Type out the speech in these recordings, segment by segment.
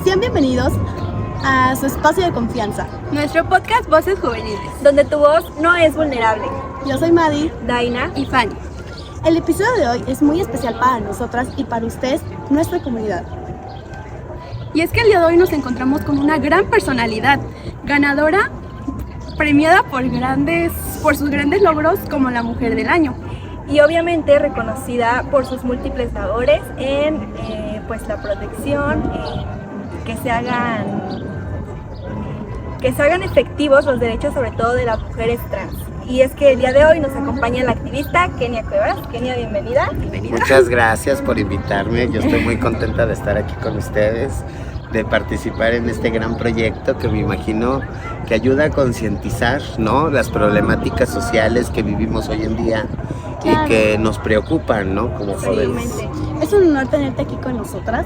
Sean bienvenidos a su espacio de confianza. Nuestro podcast Voces Juveniles, donde tu voz no es vulnerable. Yo soy Madi, Daina y Fanny. El episodio de hoy es muy especial para nosotras y para ustedes, nuestra comunidad. Y es que el día de hoy nos encontramos con una gran personalidad, ganadora, premiada por sus grandes logros como la Mujer del Año. Y obviamente reconocida por sus múltiples labores en la protección, que se hagan efectivos los derechos, sobre todo de las mujeres trans. Y es que el día de hoy nos acompaña la activista Kenia Cuevas. Kenia, bienvenida. Muchas gracias por invitarme. Yo estoy muy contenta de estar aquí con ustedes, de participar en este gran proyecto que me imagino que ayuda a concientizar, ¿no?, las problemáticas sociales que vivimos hoy en día. Claro. Y que nos preocupan, ¿no?, como jóvenes. Es un honor tenerte aquí con nosotras.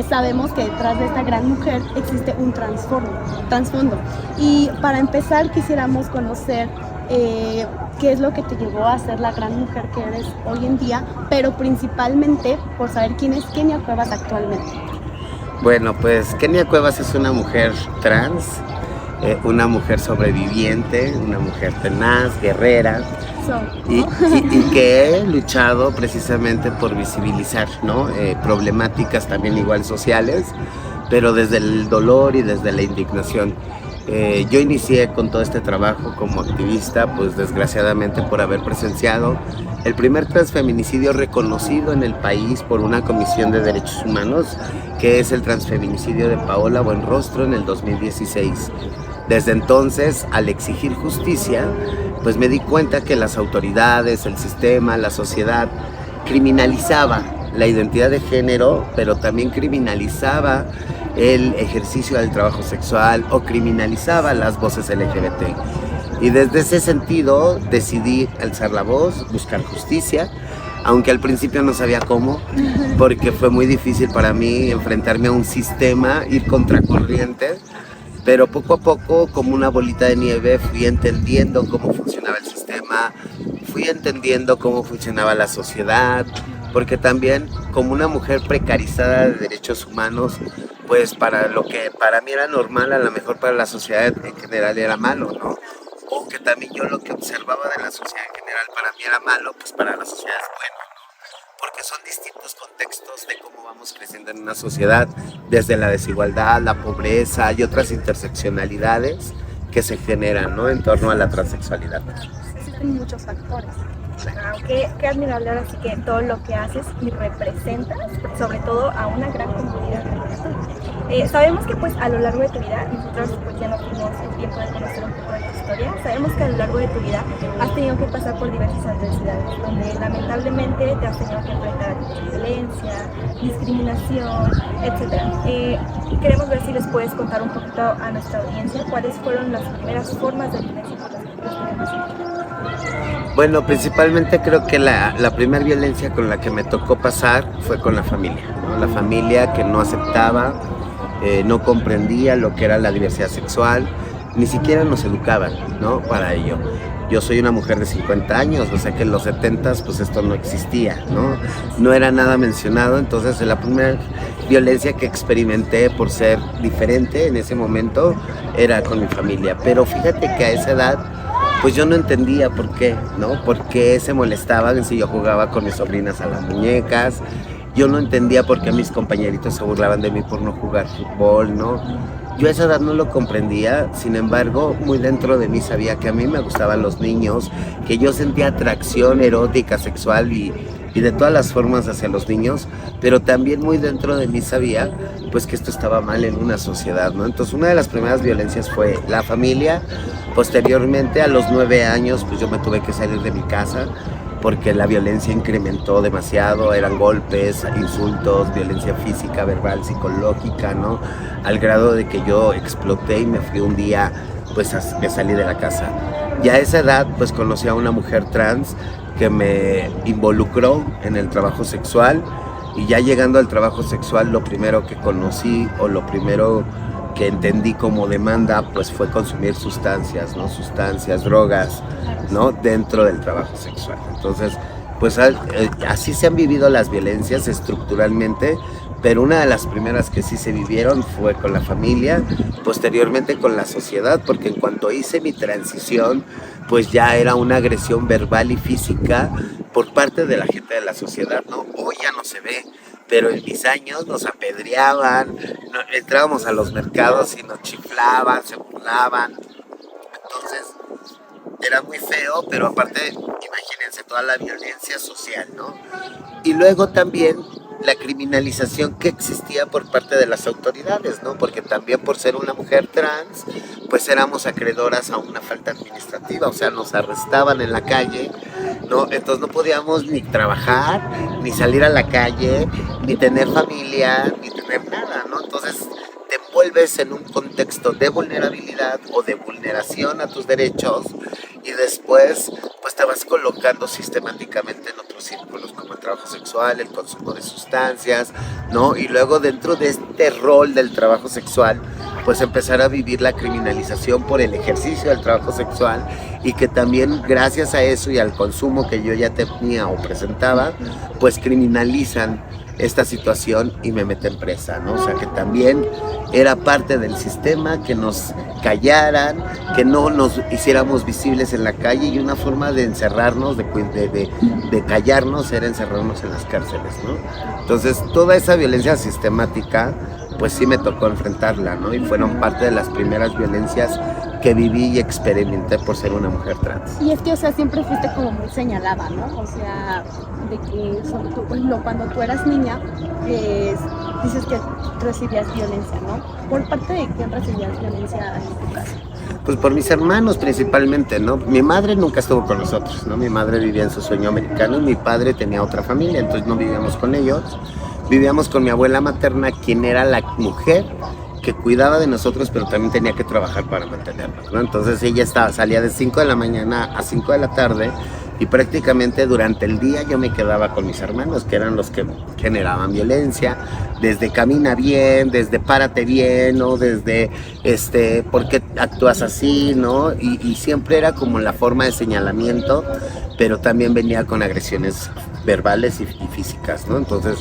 Sabemos que detrás de esta gran mujer existe un trasfondo. Y para empezar quisiéramos conocer qué es lo que te llevó a ser la gran mujer que eres hoy en día, pero principalmente por saber quién es Kenia Cuevas actualmente. Bueno, pues Kenia Cuevas es una mujer trans, una mujer sobreviviente, una mujer tenaz, guerrera, y que he luchado precisamente por visibilizar, ¿no?, problemáticas también igual sociales, pero desde el dolor y desde la indignación. Yo inicié con todo este trabajo como activista, pues desgraciadamente por haber presenciado el primer transfeminicidio reconocido en el país por una comisión de derechos humanos, que es el transfeminicidio de Paola Buenrostro en el 2016. Desde entonces, al exigir justicia, pues me di cuenta que las autoridades, el sistema, la sociedad criminalizaba la identidad de género, pero también criminalizaba el ejercicio del trabajo sexual o criminalizaba las voces LGBT. Y desde ese sentido decidí alzar la voz, buscar justicia, aunque al principio no sabía cómo, porque fue muy difícil para mí enfrentarme a un sistema, ir contracorriente, pero poco a poco, como una bolita de nieve, fui entendiendo cómo funcionaba el sistema, fui entendiendo cómo funcionaba la sociedad, porque también como una mujer precarizada de derechos humanos, pues para lo que para mí era normal, a lo mejor para la sociedad en general era malo, ¿no? O que también yo lo que observaba de la sociedad en general para mí era malo, pues para la sociedad es bueno, ¿no? Porque son distintos contextos de cómo vamos creciendo en una sociedad, desde la desigualdad, la pobreza y otras interseccionalidades que se generan, ¿no?, en torno a la transexualidad. Existen muchos factores. Qué admirable ahora sí que todo lo que haces y representas, sobre todo a una gran comunidad. Sabemos que pues a lo largo de tu vida, nosotros pues ya no tuvimos el tiempo de conocer un poco de tu historia, sabemos que a lo largo de tu vida has tenido que pasar por diversas adversidades, donde lamentablemente te has tenido que enfrentar a mucha violencia, discriminación, etc. Queremos ver si les puedes contar un poquito a nuestra audiencia cuáles fueron las primeras formas de violencia por las que tú estuviste. Bueno, principalmente creo que la primera violencia con la que me tocó pasar fue con la familia, ¿no? La familia que no aceptaba, no comprendía lo que era la diversidad sexual, ni siquiera nos educaban, ¿no?, para ello. Yo soy una mujer de 50 años, o sea que en los 70s pues esto no existía, ¿no? No era nada mencionado, entonces la primera violencia que experimenté por ser diferente en ese momento era con mi familia. Pero fíjate que a esa edad pues yo no entendía por qué, ¿no? Por qué se molestaban si yo jugaba con mis sobrinas a las muñecas. Yo no entendía por qué mis compañeritos se burlaban de mí por no jugar fútbol, ¿no? Yo a esa edad no lo comprendía, sin embargo, muy dentro de mí sabía que a mí me gustaban los niños, que yo sentía atracción erótica, sexual y de todas las formas hacia los niños, pero también muy dentro de mí sabía pues que esto estaba mal en una sociedad, ¿no? Entonces una de las primeras violencias fue la familia. Posteriormente, a los 9 años, pues yo me tuve que salir de mi casa porque la violencia incrementó demasiado, eran golpes, insultos, violencia física, verbal, psicológica, ¿no? Al grado de que yo exploté y me fui un día, pues me salí de la casa. Y a esa edad, pues conocí a una mujer trans que me involucró en el trabajo sexual, y ya llegando al trabajo sexual, lo primero que conocí o lo primero que entendí como demanda pues fue consumir sustancias, ¿no? Sustancias, drogas, ¿no? Dentro del trabajo sexual. Entonces, pues así se han vivido las violencias estructuralmente, pero una de las primeras que sí se vivieron fue con la familia, posteriormente con la sociedad, porque en cuanto hice mi transición, pues ya era una agresión verbal y física por parte de la gente de la sociedad, ¿no? Hoy ya no se ve, pero en mis años nos apedreaban, entrábamos a los mercados y nos chiflaban, se burlaban. Entonces era muy feo, pero aparte, imagínense toda la violencia social, ¿no? Y luego también la criminalización que existía por parte de las autoridades, ¿no? Porque también por ser una mujer trans, pues éramos acreedoras a una falta administrativa, o sea, nos arrestaban en la calle, ¿no? Entonces no podíamos ni trabajar, ni salir a la calle, ni tener familia, ni tener nada, ¿no? Entonces te envuelves en un contexto de vulnerabilidad o de vulneración a tus derechos y después pues te vas colocando sistemáticamente en otros círculos como el trabajo sexual, el consumo de sustancias, ¿no? Y luego dentro de este rol del trabajo sexual pues empezar a vivir la criminalización por el ejercicio del trabajo sexual y que también gracias a eso y al consumo que yo ya tenía o presentaba pues criminalizan esta situación y me meten presa, ¿no? O sea que también era parte del sistema que nos callaran, que no nos hiciéramos visibles en la calle y una forma de encerrarnos, de callarnos era encerrarnos en las cárceles, ¿no? Entonces toda esa violencia sistemática pues sí me tocó enfrentarla, ¿no? Y fueron parte de las primeras violencias que viví y experimenté por ser una mujer trans. Y es que, o sea, siempre fuiste como muy señalada, ¿no? O sea, de que, sobre todo, por ejemplo, cuando tú eras niña, dices que recibías violencia, ¿no? ¿Por parte de quién recibías violencia en tu casa? Pues por mis hermanos principalmente, ¿no? Mi madre nunca estuvo con nosotros, ¿no? Mi madre vivía en su sueño americano y mi padre tenía otra familia, entonces no vivíamos con ellos. Vivíamos con mi abuela materna, quien era la mujer que cuidaba de nosotros, pero también tenía que trabajar para mantenernos, ¿no? Entonces ella salía de 5 de la mañana a 5 de la tarde y prácticamente durante el día yo me quedaba con mis hermanos, que eran los que generaban violencia, desde camina bien, desde párate bien, ¿no? Desde ¿por qué actúas así?, ¿no? Y siempre era como la forma de señalamiento, pero también venía con agresiones verbales y físicas, ¿no? Entonces,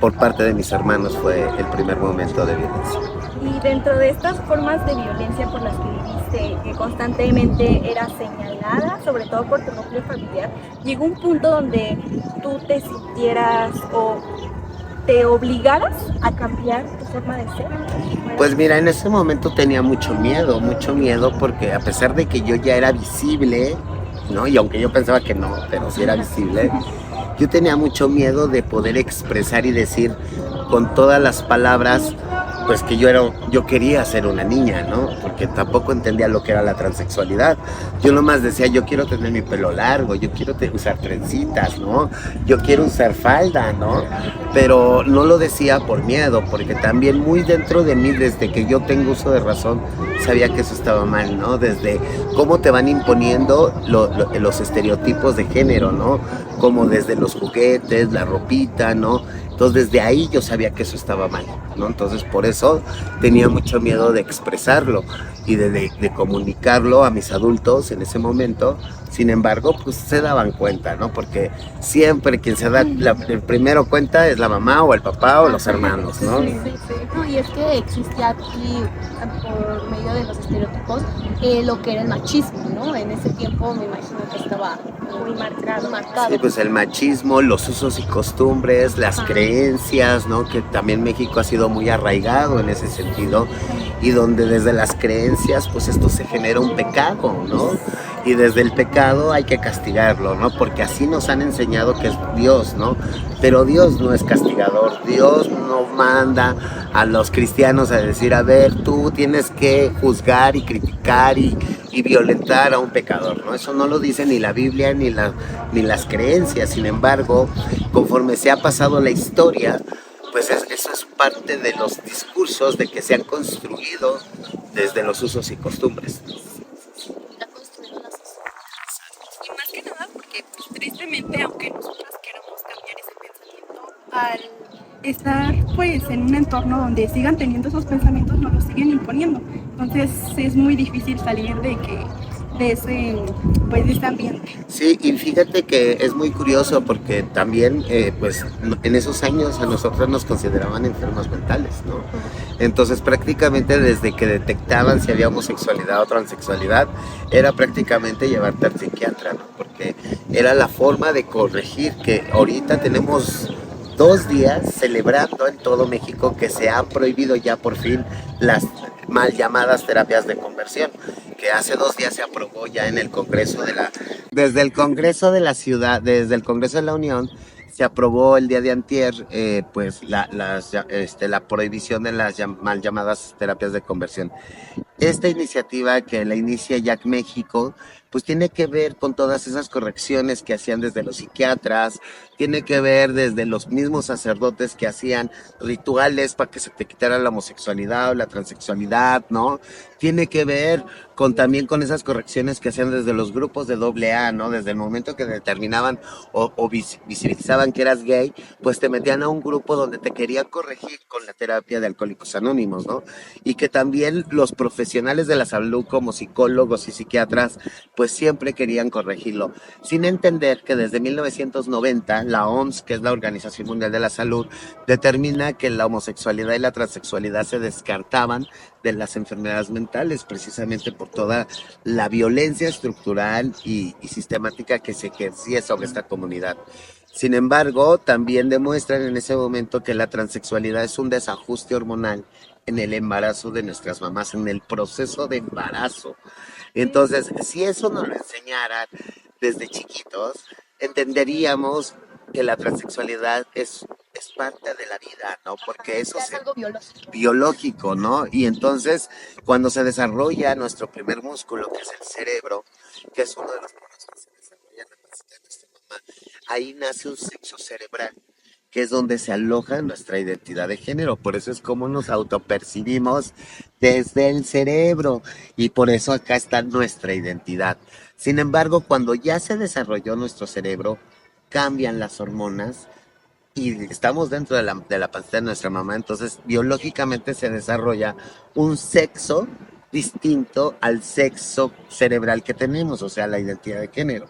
por parte de mis hermanos fue el primer momento de violencia. Y dentro de estas formas de violencia por las que viviste, que constantemente eras señalada, sobre todo por tu núcleo familiar, llegó un punto donde tú te sintieras o te obligaras a cambiar tu forma de ser. Pues mira, en ese momento tenía mucho miedo porque a pesar de que yo ya era visible, ¿no? Y aunque yo pensaba que no, pero sí era visible, yo tenía mucho miedo de poder expresar y decir con todas las palabras pues que yo quería ser una niña, ¿no? Porque tampoco entendía lo que era la transexualidad. Yo nomás decía, yo quiero tener mi pelo largo, yo quiero usar trencitas, ¿no? Yo quiero usar falda, ¿no? Pero no lo decía por miedo, porque también muy dentro de mí, desde que yo tengo uso de razón, sabía que eso estaba mal, ¿no? Desde cómo te van imponiendo los estereotipos de género, ¿no? Como desde los juguetes, la ropita, ¿no? Entonces desde ahí yo sabía que eso estaba mal, ¿no? Entonces por eso tenía mucho miedo de expresarlo y de comunicarlo a mis adultos en ese momento. Sin embargo, pues se daban cuenta, ¿no? Porque siempre quien se da el primero cuenta es la mamá o el papá o los hermanos, ¿no? Sí. No, y es que existía aquí, por medio de los estereotipos, lo que era el machismo, ¿no? En ese tiempo me imagino que estaba muy marcado. Sí, pues el machismo, los usos y costumbres, las creencias, ¿no? Que también México ha sido muy arraigado en ese sentido y donde desde las creencias, pues esto se genera un pecado, ¿no? Y desde el pecado hay que castigarlo, ¿no? Porque así nos han enseñado que es Dios, ¿no? Pero Dios no es castigador, Dios no manda a los cristianos a decir, a ver, tú tienes que juzgar y criticar y violentar a un pecador, ¿no? Eso no lo dice ni la Biblia ni las creencias. Sin embargo, conforme se ha pasado la historia, pues eso es parte de los discursos de que se han construido desde los usos y costumbres. Y más que nada porque pues, tristemente, aunque nosotras queramos cambiar ese pensamiento, al estar pues en un entorno donde sigan teniendo esos pensamientos, nos los siguen imponiendo. Entonces es muy difícil salir de que de ese ambiente. Sí, y fíjate que es muy curioso porque también, pues, en esos años a nosotros nos consideraban enfermos mentales, ¿no? Entonces, prácticamente desde que detectaban si había homosexualidad o transexualidad, era prácticamente llevarte al psiquiatra, ¿no? Porque era la forma de corregir que ahorita tenemos 2 días celebrando en todo México que se han prohibido ya por fin las mal llamadas terapias de conversión, que hace 2 días se aprobó ya en el Congreso desde el Congreso de la Ciudad, desde el Congreso de la Unión, se aprobó el día de antier, pues la prohibición de las mal llamadas terapias de conversión. Esta iniciativa que la inicia Jack México, pues tiene que ver con todas esas correcciones que hacían desde los psiquiatras, tiene que ver desde los mismos sacerdotes que hacían rituales para que se te quitara la homosexualidad o la transexualidad, ¿no? Tiene que ver también con esas correcciones que hacían desde los grupos de AA, ¿no? Desde el momento que determinaban o visibilizaban que eras gay, pues te metían a un grupo donde te querían corregir con la terapia de Alcohólicos Anónimos, ¿no? Y que también los profesionales de la salud como psicólogos y psiquiatras, pues siempre querían corregirlo, sin entender que desde 1990 la OMS, que es la Organización Mundial de la Salud, determina que la homosexualidad y la transexualidad se descartaban de las enfermedades mentales, precisamente por toda la violencia estructural y sistemática que se ejercía sobre esta comunidad. Sin embargo, también demuestran en ese momento que la transexualidad es un desajuste hormonal en el embarazo de nuestras mamás, en el proceso de embarazo. Entonces, si eso nos lo enseñaran desde chiquitos, entenderíamos que la transexualidad es parte de la vida, ¿no? Porque eso Es algo biológico. biológico, ¿no? Y entonces, cuando se desarrolla nuestro primer músculo, que es el cerebro, que es uno de los músculos que se desarrolla en la pancita de nuestra mamá, ahí nace un sexo cerebral, que es donde se aloja nuestra identidad de género. Por eso es como nos autopercibimos desde el cerebro y por eso acá está nuestra identidad. Sin embargo, cuando ya se desarrolló nuestro cerebro, cambian las hormonas y estamos dentro de la pancita de nuestra mamá, entonces biológicamente se desarrolla un sexo distinto al sexo cerebral que tenemos, o sea, la identidad de género.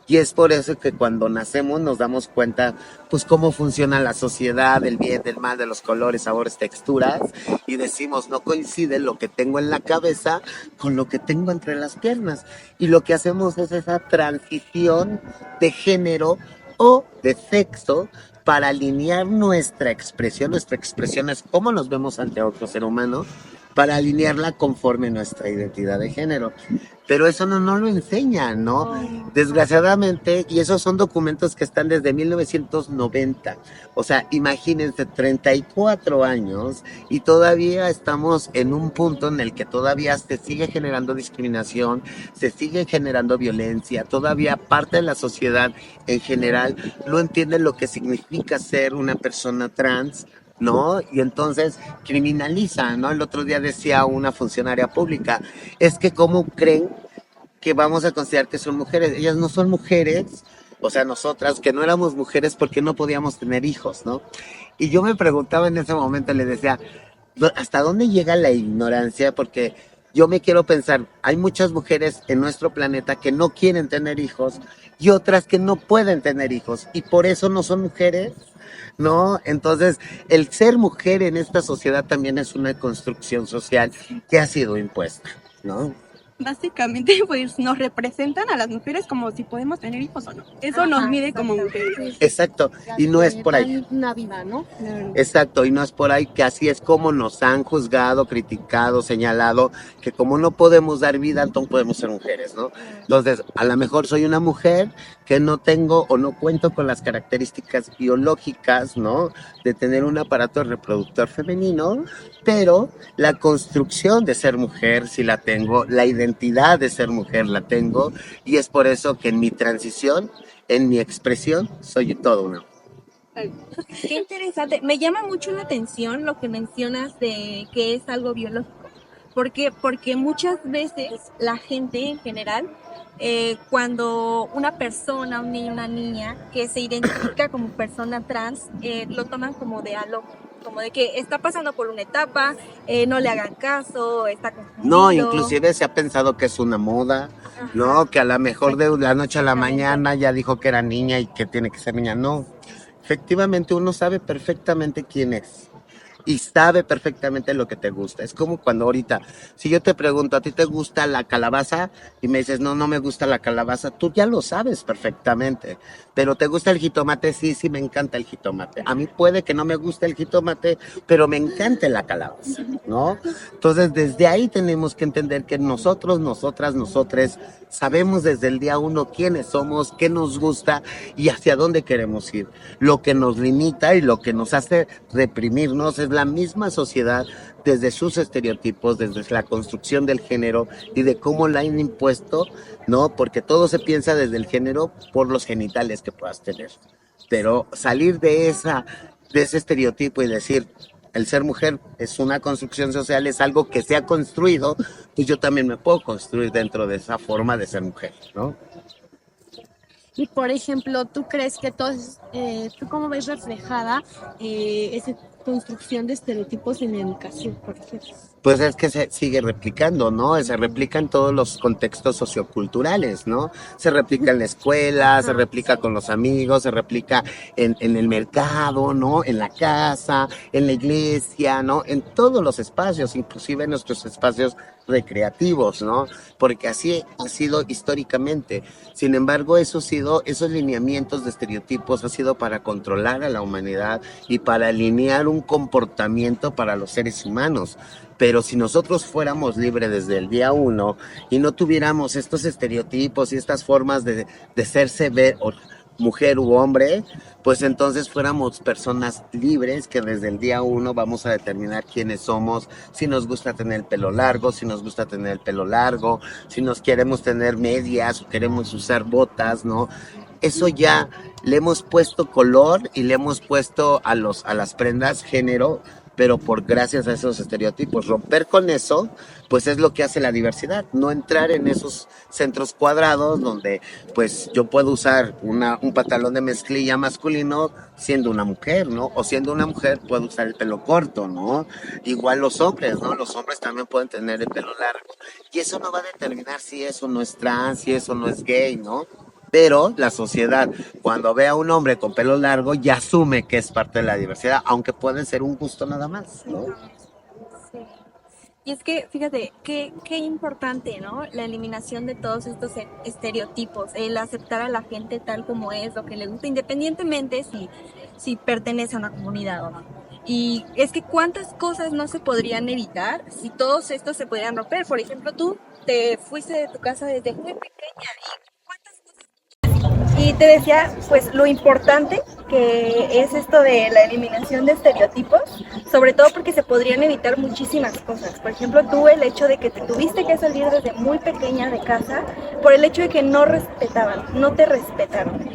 Y es por eso que cuando nacemos nos damos cuenta, pues, cómo funciona la sociedad, el bien, del mal, de los colores, sabores, texturas, y decimos, no coincide lo que tengo en la cabeza con lo que tengo entre las piernas. Y lo que hacemos es esa transición de género o de sexo para alinear nuestra expresión. Nuestra expresión es cómo nos vemos ante otro ser humano, para alinearla conforme nuestra identidad de género. Pero eso no lo enseñan, ¿no? Desgraciadamente, y esos son documentos que están desde 1990. O sea, imagínense, 34 años y todavía estamos en un punto en el que todavía se sigue generando discriminación, se sigue generando violencia, todavía parte de la sociedad en general no entiende lo que significa ser una persona trans, ¿no? Y entonces criminaliza, ¿no? El otro día decía una funcionaria pública, es que ¿cómo creen que vamos a considerar que son mujeres? Ellas no son mujeres, o sea, nosotras que no éramos mujeres porque no podíamos tener hijos, ¿no? Y yo me preguntaba en ese momento, le decía, ¿hasta dónde llega la ignorancia? Porque yo me quiero pensar, hay muchas mujeres en nuestro planeta que no quieren tener hijos y otras que no pueden tener hijos y por eso no son mujeres, ¿no? Entonces, el ser mujer en esta sociedad también es una construcción social que ha sido impuesta, ¿no? Básicamente, pues nos representan a las mujeres como si podemos tener hijos o no. Eso nos mide como mujeres. Exacto, y no es por ahí. Una vida, ¿no? Exacto, y no es por ahí, que así es como nos han juzgado, criticado, señalado, que como no podemos dar vida, entonces podemos ser mujeres, ¿no? Entonces, a lo mejor soy una mujer que no tengo o no cuento con las características biológicas, ¿no? De tener un aparato reproductor femenino, pero la construcción de ser mujer sí la tengo, la identidad de ser mujer la tengo, y es por eso que en mi transición, en mi expresión, soy todo una. Qué interesante. Me llama mucho la atención lo que mencionas de que es algo biológico. Porque muchas veces la gente en general, cuando una persona, un niño, una niña que se identifica como persona trans, lo toman como de a loco, como de que está pasando por una etapa, no le hagan caso, está confundido. No, inclusive se ha pensado que es una moda, ¿no? Que a lo mejor de la noche a la mañana ya dijo que era niña y que tiene que ser niña. No, efectivamente uno sabe perfectamente quién es. Y sabe perfectamente lo que te gusta. Es como cuando ahorita, si yo te pregunto, ¿a ti te gusta la calabaza? Y me dices, no, no me gusta la calabaza. Tú ya lo sabes perfectamente. Pero ¿te gusta el jitomate? Sí, sí, me encanta el jitomate. A mí puede que no me guste el jitomate, pero me encanta la calabaza, ¿no? Entonces, desde ahí tenemos que entender que nosotros, nosotras, nosotres, sabemos desde el día uno quiénes somos, qué nos gusta y hacia dónde queremos ir. Lo que nos limita y lo que nos hace reprimirnos es la misma sociedad desde sus estereotipos, desde la construcción del género y de cómo la han impuesto, ¿no? Porque todo se piensa desde el género por los genitales que puedas tener. Pero salir de ese estereotipo y decir, el ser mujer es una construcción social, es algo que se ha construido, pues yo también me puedo construir dentro de esa forma de ser mujer, ¿no? Y por ejemplo, ¿tú crees que tú cómo ves reflejada esa construcción de estereotipos en la educación, por ejemplo? Pues es que se sigue replicando, ¿no? Se replica en todos los contextos socioculturales, ¿no? Se replica en la escuela, se replica con los amigos, se replica en el mercado, ¿no? En la casa, en la iglesia, ¿no? En todos los espacios, inclusive en nuestros espacios recreativos, ¿no? Porque así ha sido históricamente. Sin embargo, esos lineamientos de estereotipos ha sido para controlar a la humanidad y para alinear un comportamiento para los seres humanos. Pero si nosotros fuéramos libres desde el día uno y no tuviéramos estos estereotipos y estas formas de serse mujer u hombre, pues entonces fuéramos personas libres que desde el día uno vamos a determinar quiénes somos, si nos gusta tener el pelo largo, si nos gusta tener el pelo largo, si nos queremos tener medias o queremos usar botas, ¿no? Eso ya le hemos puesto color y le hemos puesto a las prendas género, pero gracias a esos estereotipos. Romper con eso, pues es lo que hace la diversidad, no entrar en esos centros cuadrados donde pues yo puedo usar un pantalón de mezclilla masculino siendo una mujer, ¿no? O siendo una mujer puedo usar el pelo corto, ¿no? Igual los hombres, ¿no? Los hombres también pueden tener el pelo largo. Y eso no va a determinar si eso no es trans, si eso no es gay, ¿no? Pero la sociedad, cuando ve a un hombre con pelo largo, ya asume que es parte de la diversidad, aunque puede ser un gusto nada más, ¿no? Sí. Y es que, fíjate, qué importante, ¿no? La eliminación de todos estos estereotipos, el aceptar a la gente tal como es, lo que le gusta, independientemente si pertenece a una comunidad o no. Y es que cuántas cosas no se podrían evitar si todos estos se pudieran romper. Por ejemplo, tú te fuiste de tu casa desde muy pequeña y te decía, pues, lo importante que es esto de la eliminación de estereotipos, sobre todo porque se podrían evitar muchísimas cosas. Por ejemplo, tú el hecho de que te tuviste que salir desde muy pequeña de casa por el hecho de que no te respetaron.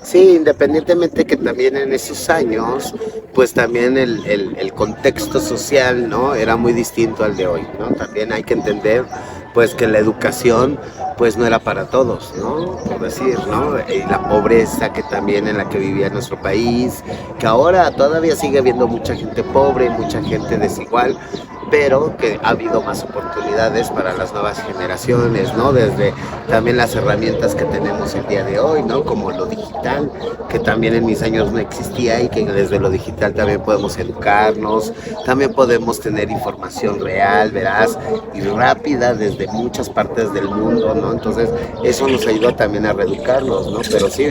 Sí, independientemente que también en esos años, pues también el contexto social, ¿no? Era muy distinto al de hoy, ¿no? También hay que entender, pues, que la educación, pues, no era para todos, ¿no? Por decir, ¿no? Y la pobreza que también en la que vivía nuestro país, que ahora todavía sigue habiendo mucha gente pobre, mucha gente desigual, pero que ha habido más oportunidades para las nuevas generaciones, ¿no? Desde también las herramientas que tenemos el día de hoy, ¿no? Como lo digital, que también en mis años no existía y que desde lo digital también podemos educarnos, también podemos tener información real, veraz y rápida desde muchas partes del mundo, ¿no? Entonces eso nos ayuda también a reeducarnos, ¿no? Pero sí,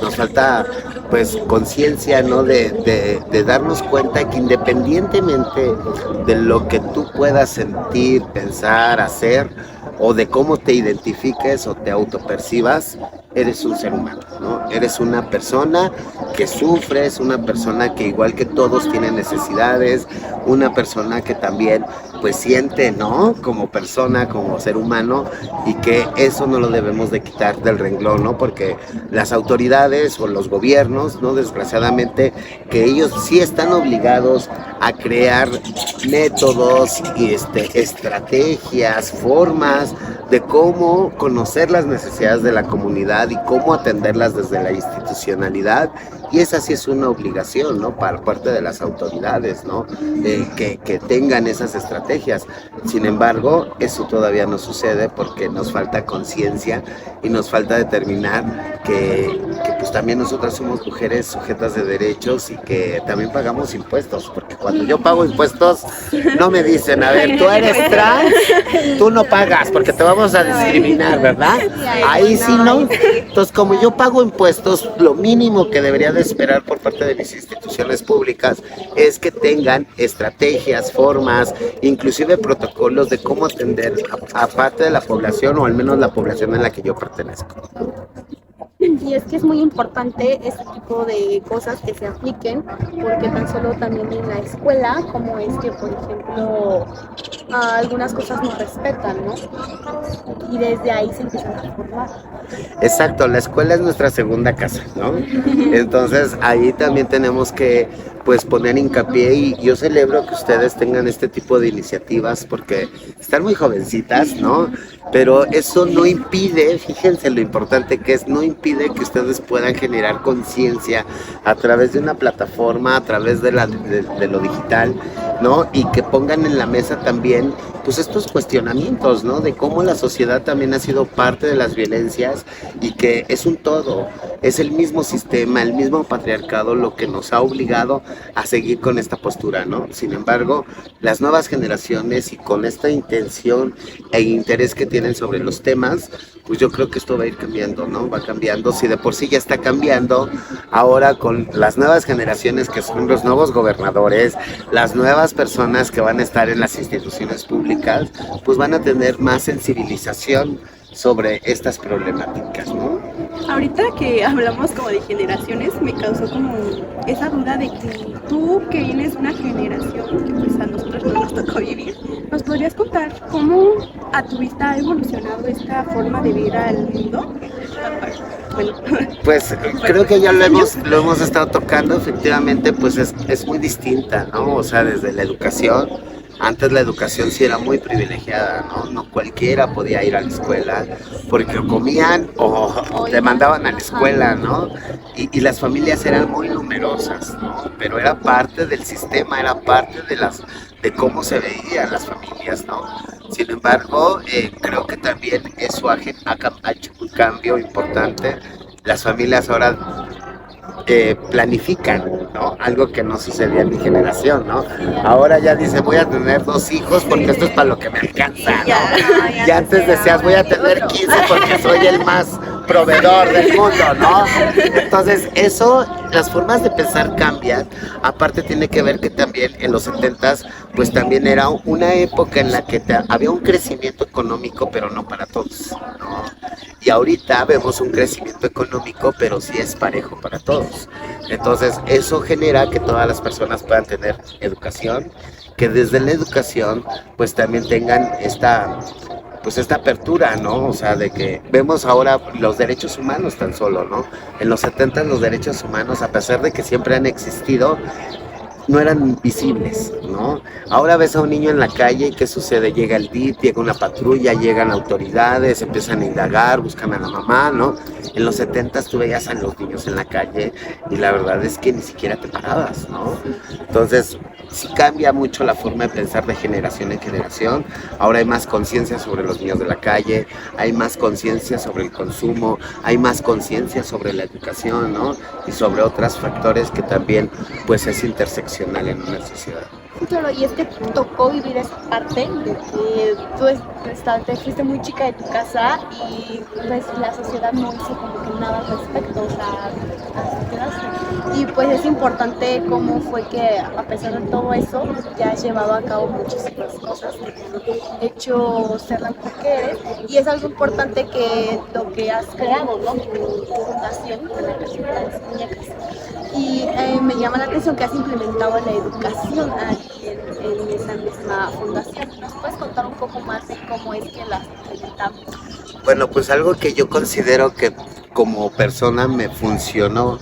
nos falta pues conciencia, ¿no? De darnos cuenta que independientemente de lo que tú puedas sentir, pensar, hacer, o de cómo te identifiques o te autopercibas, eres un ser humano, ¿no? Eres una persona que sufre, es una persona que igual que todos tiene necesidades, una persona que también pues siente, ¿no? Como persona, como ser humano, y que eso no lo debemos de quitar del renglón, ¿no? Porque las autoridades o los gobiernos, ¿no? Desgraciadamente, que ellos sí están obligados a crear métodos y estrategias, formas de cómo conocer las necesidades de la comunidad y cómo atenderlas desde la institucionalidad y esa sí es una obligación, ¿no? Para parte de las autoridades, ¿no? Que tengan esas estrategias. Sin embargo, eso todavía no sucede porque nos falta conciencia y nos falta determinar que pues también nosotras somos mujeres sujetas de derechos y que también pagamos impuestos, porque cuando yo pago impuestos no me dicen, a ver, tú eres trans, tú no pagas porque te vamos a discriminar, ¿verdad? Ahí sí no. Entonces, como yo pago impuestos, lo mínimo que debería de esperar por parte de mis instituciones públicas es que tengan estrategias, formas, inclusive protocolos de cómo atender a parte de la población, o al menos la población en la que yo pertenezco. Y es que es muy importante este tipo de cosas que se apliquen, porque tan solo también en la escuela, como es que, por ejemplo, algunas cosas no respetan, ¿no? Y desde ahí se empiezan a formar. Exacto, la escuela es nuestra segunda casa, ¿no? Entonces ahí también tenemos que pues poner hincapié, y yo celebro que ustedes tengan este tipo de iniciativas porque están muy jovencitas, ¿no? Pero eso no impide, fíjense lo importante que es, no impide que ustedes puedan generar conciencia a través de una plataforma, a través de lo digital, ¿no? Y que pongan en la mesa también pues estos cuestionamientos, ¿no? De cómo la sociedad también ha sido parte de las violencias y que es un todo, es el mismo sistema, el mismo patriarcado lo que nos ha obligado a seguir con esta postura, ¿no? Sin embargo, las nuevas generaciones, y con esta intención e interés que tienen sobre los temas, pues yo creo que esto va a ir cambiando, ¿no? Va cambiando, si de por sí ya está cambiando, ahora con las nuevas generaciones que son los nuevos gobernadores, las nuevas personas que van a estar en las instituciones públicas, pues van a tener más sensibilización sobre estas problemáticas, ¿no? Ahorita que hablamos como de generaciones, me causó como esa duda de que tú, que vienes de una generación que pues a nosotros no nos tocó vivir, ¿nos podrías contar cómo a tu vista ha evolucionado esta forma de ver al mundo? Bueno, pues creo que ya lo hemos estado tocando, efectivamente, pues es muy distinta, ¿no? O sea, desde la educación. Antes la educación sí era muy privilegiada, ¿no? No cualquiera podía ir a la escuela porque o comían o te mandaban a la escuela, ¿no? Y las familias eran muy numerosas, ¿no? Pero era parte del sistema, era parte de cómo se veían las familias, ¿no? Sin embargo, creo que también eso ha hecho un cambio importante. Las familias ahora planifican, ¿no? Algo que no sucedía en mi generación, ¿no? Ahora ya dice, voy a tener 2 hijos porque esto es para lo que me alcanza, ¿no? Ya antes decías, voy a tener 15 porque soy el más proveedor del mundo, ¿no? Entonces, eso, las formas de pensar cambian. Aparte tiene que ver que también en los 70s, pues también era una época en la que había un crecimiento económico, pero no para todos, ¿no? Y ahorita vemos un crecimiento económico, pero sí es parejo para todos. Entonces, eso genera que todas las personas puedan tener educación, que desde la educación, pues también tengan esta apertura, ¿no? O sea, de que vemos ahora los derechos humanos tan solo, ¿no? En los 70 los derechos humanos, a pesar de que siempre han existido, no eran visibles, ¿no? Ahora ves a un niño en la calle y ¿qué sucede? Llega el DIF, llega una patrulla, llegan autoridades, empiezan a indagar, buscan a la mamá, ¿no? En los 70s tú veías a los niños en la calle y la verdad es que ni siquiera te parabas, ¿no? Entonces, sí cambia mucho la forma de pensar de generación en generación. Ahora hay más conciencia sobre los niños de la calle, hay más conciencia sobre el consumo, hay más conciencia sobre la educación, ¿no? Y sobre otros factores que también, pues, es interseccional en una sociedad. Sí, claro, y es que tocó vivir esa parte de que tú te fuiste muy chica de tu casa y pues la sociedad no hizo como que nada al respecto, o sea, así quedaste. Y pues es importante cómo fue que a pesar de todo eso ya has llevado a cabo muchísimas cosas, hecho ser la mujer que eres, y es algo importante que lo que has creado, ¿no? Tu fundación de la creación de las muñecas. Y me llama la atención que has implementado la educación aquí en esa misma fundación. ¿Nos puedes contar un poco más de cómo es que la has implementado? Bueno, pues algo que yo considero que como persona me funcionó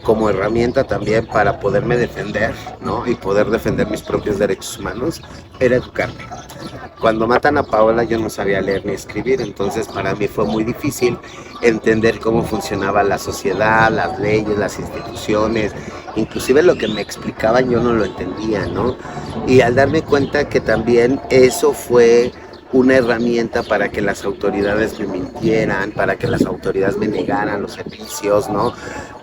como herramienta también para poderme defender, ¿no? Y poder defender mis propios derechos humanos, era educarme. Cuando matan a Paola yo no sabía leer ni escribir, entonces para mí fue muy difícil entender cómo funcionaba la sociedad, las leyes, las instituciones, inclusive lo que me explicaban yo no lo entendía, ¿no? Y al darme cuenta que también eso fue una herramienta para que las autoridades me mintieran, para que las autoridades me negaran los servicios, ¿no?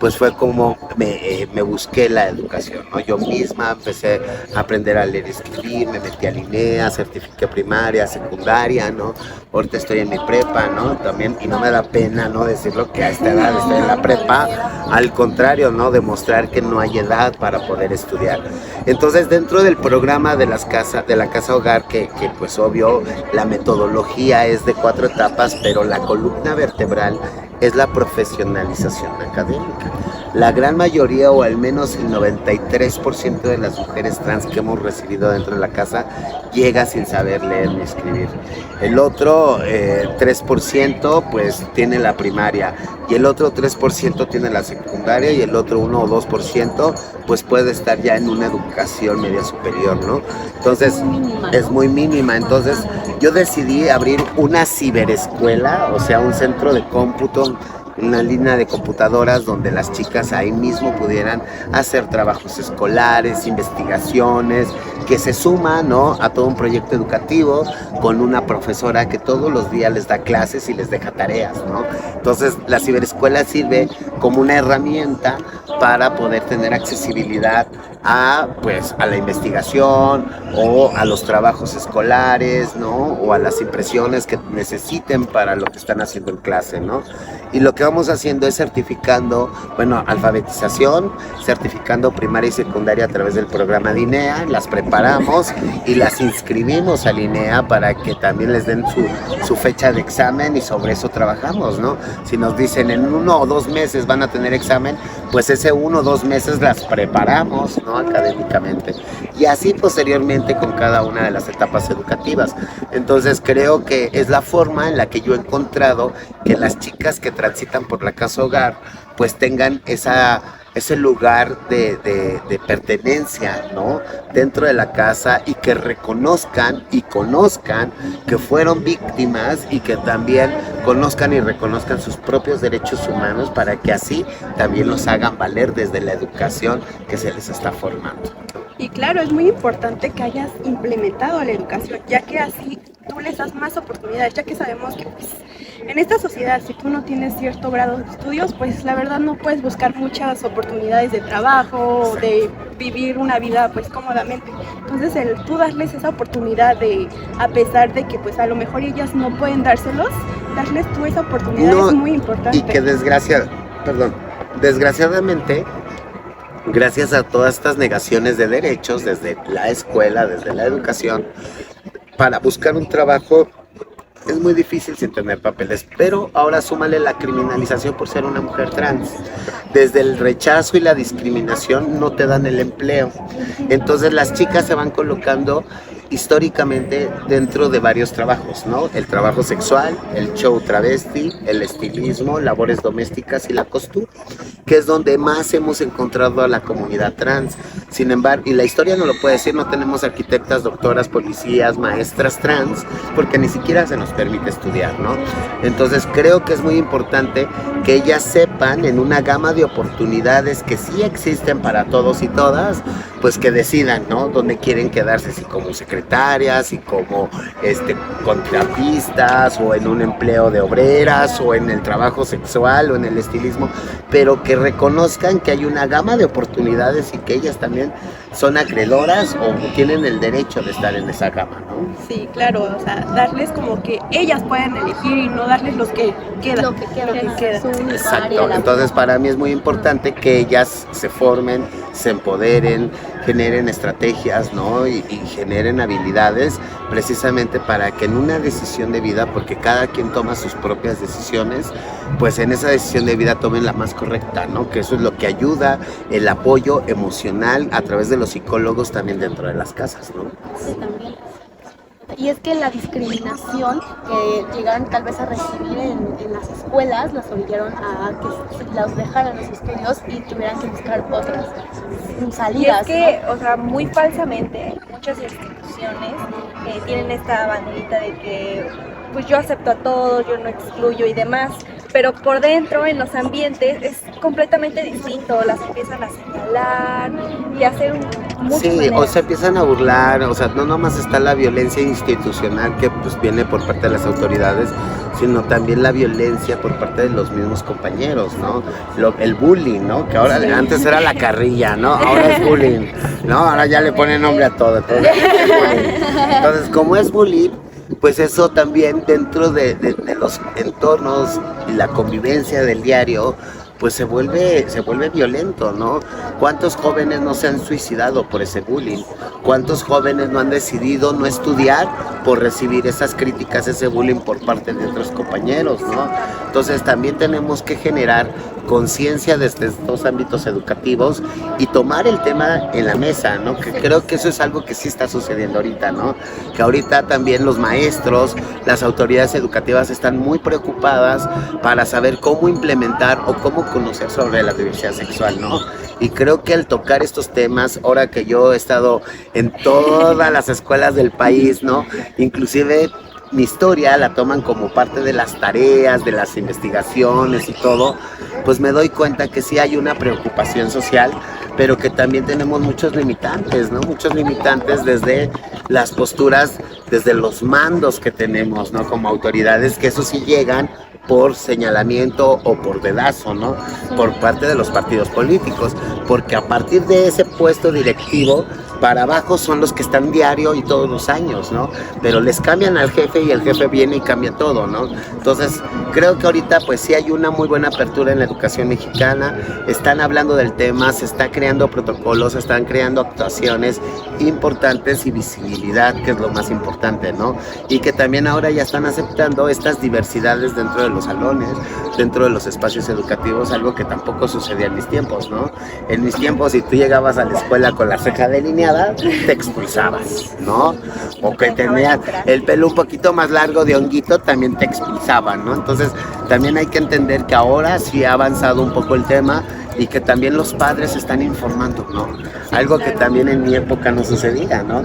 Pues fue como me busqué la educación, ¿no? Yo misma empecé a aprender a leer y escribir, me metí a Linea, certifiqué primaria, secundaria, ¿no? Ahorita estoy en mi prepa, ¿no? También, y no me da pena, ¿no? Decirlo que a esta edad estoy en la prepa, al contrario, ¿no? Demostrar que no hay edad para poder estudiar. Entonces, dentro del programa de la casa hogar, que pues obvio, la metodología es de 4 etapas, pero la columna vertebral es la profesionalización académica. La gran mayoría, o al menos el 93% de las mujeres trans que hemos recibido dentro de la casa, llega sin saber leer ni escribir. El otro 3% pues tiene la primaria, y el otro 3% tiene la secundaria, y el otro 1 o 2% pues puede estar ya en una educación media superior, ¿no? Entonces es muy mínima. Entonces yo decidí abrir una ciberescuela, o sea, un centro de cómputo, una línea de computadoras donde las chicas ahí mismo pudieran hacer trabajos escolares, investigaciones, que se suman, ¿no?, a todo un proyecto educativo con una profesora que todos los días les da clases y les deja tareas, ¿no? Entonces la ciberescuela sirve como una herramienta para poder tener accesibilidad a la investigación o a los trabajos escolares, ¿no? O a las impresiones que necesiten para lo que están haciendo en clase, ¿no? Y lo que vamos haciendo es certificando, alfabetización, certificando primaria y secundaria a través del programa de INEA, las preparamos y las inscribimos a INEA para que también les den su fecha de examen, y sobre eso trabajamos, ¿no? Si nos dicen en 1 o 2 meses van a tener examen, pues ese 1 o 2 meses las preparamos, ¿no?, académicamente, y así posteriormente con cada una de las etapas educativas. Entonces creo que es la forma en la que yo he encontrado que las chicas que transitan por la casa hogar pues tengan ese lugar de pertenencia, ¿no?, dentro de la casa, y que reconozcan y conozcan que fueron víctimas, y que también conozcan y reconozcan sus propios derechos humanos, para que así también los hagan valer desde la educación que se les está formando. Y claro, es muy importante que hayas implementado la educación, ya que así tú les das más oportunidades, ya que sabemos que pues, en esta sociedad, si tú no tienes cierto grado de estudios, pues la verdad no puedes buscar muchas oportunidades de trabajo, de vivir una vida pues cómodamente. Entonces el tú darles esa oportunidad de, a pesar de que pues a lo mejor ellas no pueden dárselos, darles tú esa oportunidad es muy importante. Y que desgraciadamente, gracias a todas estas negaciones de derechos desde la escuela, desde la educación, para buscar un trabajo es muy difícil sin tener papeles. Pero ahora súmale la criminalización por ser una mujer trans. Desde el rechazo y la discriminación no te dan el empleo. Entonces las chicas se van colocando históricamente dentro de varios trabajos, ¿no? El trabajo sexual, el show travesti, el estilismo, labores domésticas y la costura, que es donde más hemos encontrado a la comunidad trans. Sin embargo, y la historia no lo puede decir, no tenemos arquitectas, doctoras, policías, maestras trans, porque ni siquiera se nos permite estudiar, ¿no? Entonces creo que es muy importante que ellas sepan, en una gama de oportunidades que sí existen para todos y todas, pues que decidan, ¿no?, dónde quieren quedarse, si como secretarias, si como contratistas, o en un empleo de obreras, o en el trabajo sexual, o en el estilismo, pero que reconozcan que hay una gama de oportunidades y que ellas también son acreedoras o tienen el derecho de estar en esa gama, ¿no? Sí, claro, o sea, darles como que ellas pueden elegir y no darles lo que queda. Exacto. Entonces para mí es muy importante que ellas se formen, se empoderen, generen estrategias, ¿no? Y generen habilidades precisamente para que en una decisión de vida, porque cada quien toma sus propias decisiones, pues en esa decisión de vida tomen la más correcta, ¿no? Que eso es lo que ayuda, el apoyo emocional a través de los psicólogos también dentro de las casas, ¿no? Sí, también. y es que la discriminación que llegaron tal vez a recibir en las escuelas las obligaron a que los dejaran los estudios y tuvieran que buscar otras Y salidas, es que, o sea, muy falsamente, muchas instituciones tienen esta banderita de que pues yo acepto a todos, yo no excluyo y demás, pero por dentro, en los ambientes, es completamente distinto, las empiezan a señalar y a hacer muchas Sí, o maneras. se empiezan a burlar, o sea, no nomás está la violencia institucional que pues viene por parte de las autoridades, sino también la violencia por parte de los mismos compañeros, ¿no? El bullying, ¿no? Que ahora antes era la carrilla, ¿no? Ahora es bullying, ¿no? Ahora ya le ponen nombre a todo, entonces es bullying. Entonces, como es bullying, pues eso también dentro de los entornos y la convivencia del diario, pues se vuelve violento, ¿no? ¿Cuántos jóvenes no se han suicidado por ese bullying? ¿Cuántos jóvenes no han decidido no estudiar por recibir esas críticas, ese bullying por parte de otros compañeros, ¿no? Entonces también tenemos que generar conciencia desde estos ámbitos educativos y tomar el tema en la mesa, ¿no? Que creo que eso es algo que sí está sucediendo ahorita, ¿no? Que ahorita también los maestros, las autoridades educativas están muy preocupadas para saber cómo implementar o cómo conocer sobre la diversidad sexual, ¿no? Y creo que al tocar estos temas, ahora que yo he estado en todas las escuelas del país, ¿no? Inclusive mi historia la toman como parte de las tareas, de las investigaciones y todo, pues me doy cuenta que sí hay una preocupación social, pero que también tenemos muchos limitantes, ¿no? Muchos limitantes desde las posturas, desde los mandos que tenemos, ¿no? Como autoridades, que eso sí llegan por señalamiento o por dedazo, ¿no? Por parte de los partidos políticos, porque a partir de ese puesto directivo para abajo son los que están diario y todos los años, ¿no? Pero les cambian al jefe y el jefe viene y cambia todo, ¿no? Entonces, creo que ahorita pues sí hay una muy buena apertura en la educación mexicana, están hablando del tema, se está creando protocolos, se están creando actuaciones importantes y visibilidad, que es lo más importante, ¿no? Y que también ahora ya están aceptando estas diversidades dentro de los salones, dentro de los espacios educativos, algo que tampoco sucedía en mis tiempos, ¿no? En mis tiempos, si tú llegabas a la escuela con la ceja delineada, te expulsabas, ¿no? O que tenías el pelo un poquito más largo de honguito, también te expulsaban, ¿no? Entonces, también hay que entender que ahora sí ha avanzado un poco el tema y que también los padres están informando, ¿no? Algo que también en mi época no sucedía, ¿no?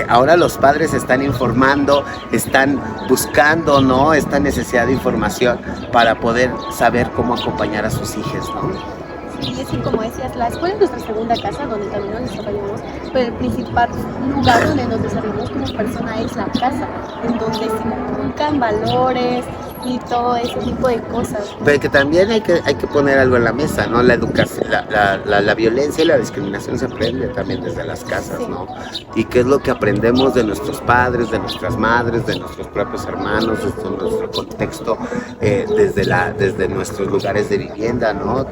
Ahora los padres están informando, están buscando, ¿no? Esta necesidad de información para poder saber cómo acompañar a sus hijos, ¿no? Y es que, como decías, la escuela es nuestra segunda casa donde también nos desarrollamos, pero el principal lugar donde nos desarrollamos como persona es la casa, en donde se inculcan valores y todo ese tipo de cosas. Pero que también hay que poner algo en la mesa, ¿no? La educación, la violencia y la discriminación se aprende también desde las casas, ¿no? Y qué es lo que aprendemos de nuestros padres, de nuestras madres, de nuestros propios hermanos, desde nuestro contexto, desde nuestros lugares de vivienda, ¿no?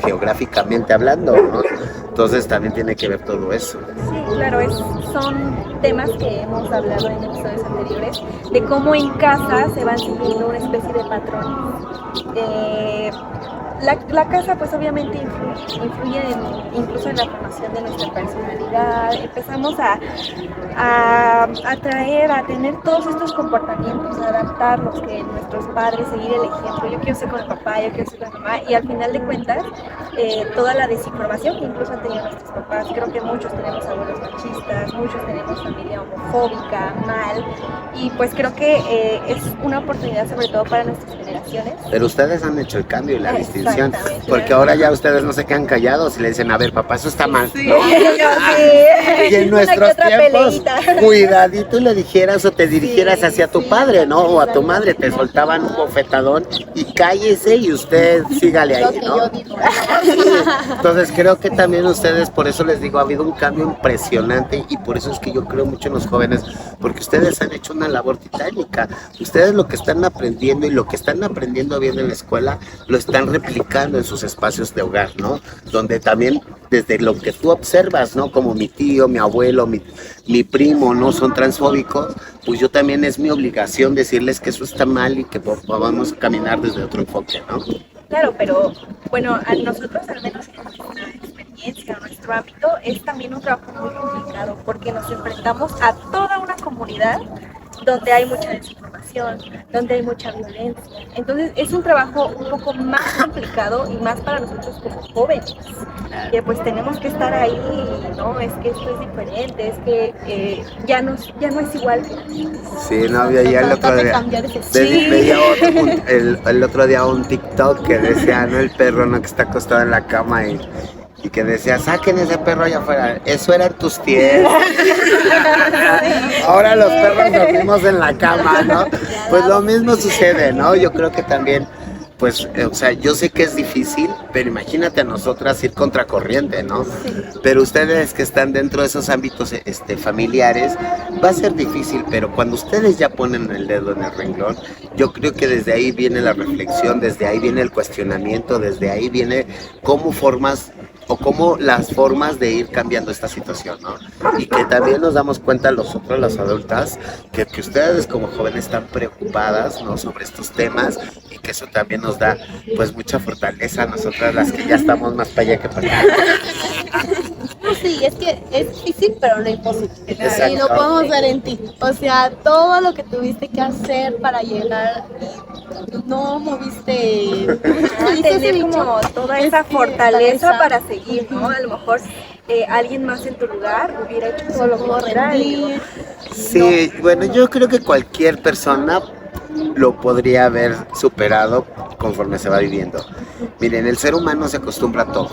Geográficamente hablando, ¿no? Entonces también tiene que ver todo eso. Sí, claro, son temas que hemos hablado en episodios anteriores, de cómo en casa se van siguiendo una especie de patrones. La casa pues obviamente influye incluso en la formación de nuestra personalidad, empezamos a atraer, a tener todos estos comportamientos, a adaptarnos, que nuestros padres, seguir el ejemplo, yo quiero ser con el papá, yo quiero ser con la mamá, y al final de cuentas toda la desinformación que incluso han tenido nuestros papás, creo que muchos tenemos abuelos machistas, muchos tenemos familia homofóbica, mal, y pues creo que es una oportunidad sobre todo para nuestras generaciones. Pero ustedes han hecho el cambio y la distinción, Exactamente. porque ahora ya ustedes no se quedan callados y le dicen, a ver, papá, eso está mal, Sí. ¿no? Y en Una que nuestros otra tiempos, peleita. cuidadito le dijeras o te dirigieras Sí, hacia tu sí, padre, ¿no? O a tu madre, te soltaban un bofetadón y cállese y usted sígale Lo ahí, que ¿no? yo digo. Sí. Entonces creo que también ustedes, por eso les digo, ha habido un cambio impresionante y por eso es que yo creo mucho en los jóvenes, porque ustedes han hecho una labor titánica. Ustedes lo que están aprendiendo y lo que están aprendiendo bien en la escuela, lo están replicando en sus espacios de hogar, ¿no? Donde también desde lo que tú observas, ¿no? Como mi tío, mi abuelo, mi primo, ¿no? Son transfóbicos, pues yo también es mi obligación decirles que eso está mal y que vamos a caminar desde otro enfoque, ¿no? Claro, pero bueno, a nosotros al menos en nuestra experiencia, en nuestro ámbito, es también un trabajo muy complicado porque nos enfrentamos a toda una comunidad donde hay mucha desinformación, donde hay mucha violencia. Entonces es un trabajo un poco más complicado y más para nosotros como jóvenes, que pues tenemos que estar ahí, ¿no? Es que esto es diferente, es que ya no es igual. Sí, no, había ya el otro día. Veía el otro día un TikTok que decía, no, el perro no que está acostado en la cama y que decía, saquen ese perro allá afuera, eso eran tus tiempos. Ahora los perros dormimos en la cama, ¿no? Pues lo mismo sucede, ¿no? Yo creo que también, pues, o sea, yo sé que es difícil, pero imagínate a nosotras ir contracorriente, ¿no? Pero ustedes que están dentro de esos ámbitos familiares, va a ser difícil, pero cuando ustedes ya ponen el dedo en el renglón, yo creo que desde ahí viene la reflexión, desde ahí viene el cuestionamiento, desde ahí viene cómo las formas de ir cambiando esta situación, ¿no? Y que también nos damos cuenta nosotros, las adultas, que ustedes como jóvenes están preocupadas, ¿no? Sobre estos temas y que eso también nos da, pues, mucha fortaleza a nosotras, las que ya estamos más para allá que para acá. Sí, es que es difícil, pero no imposible. Exacto. Y lo podemos ver en ti. O sea, todo lo que tuviste que hacer para llegar y no moviste. Tener como toda esa fortaleza para seguir, ¿no? A lo mejor alguien más en tu lugar hubiera hecho todo lo contrario. Sí, bueno, yo creo que cualquier persona lo podría haber superado conforme se va viviendo. Miren, el ser humano se acostumbra a todo,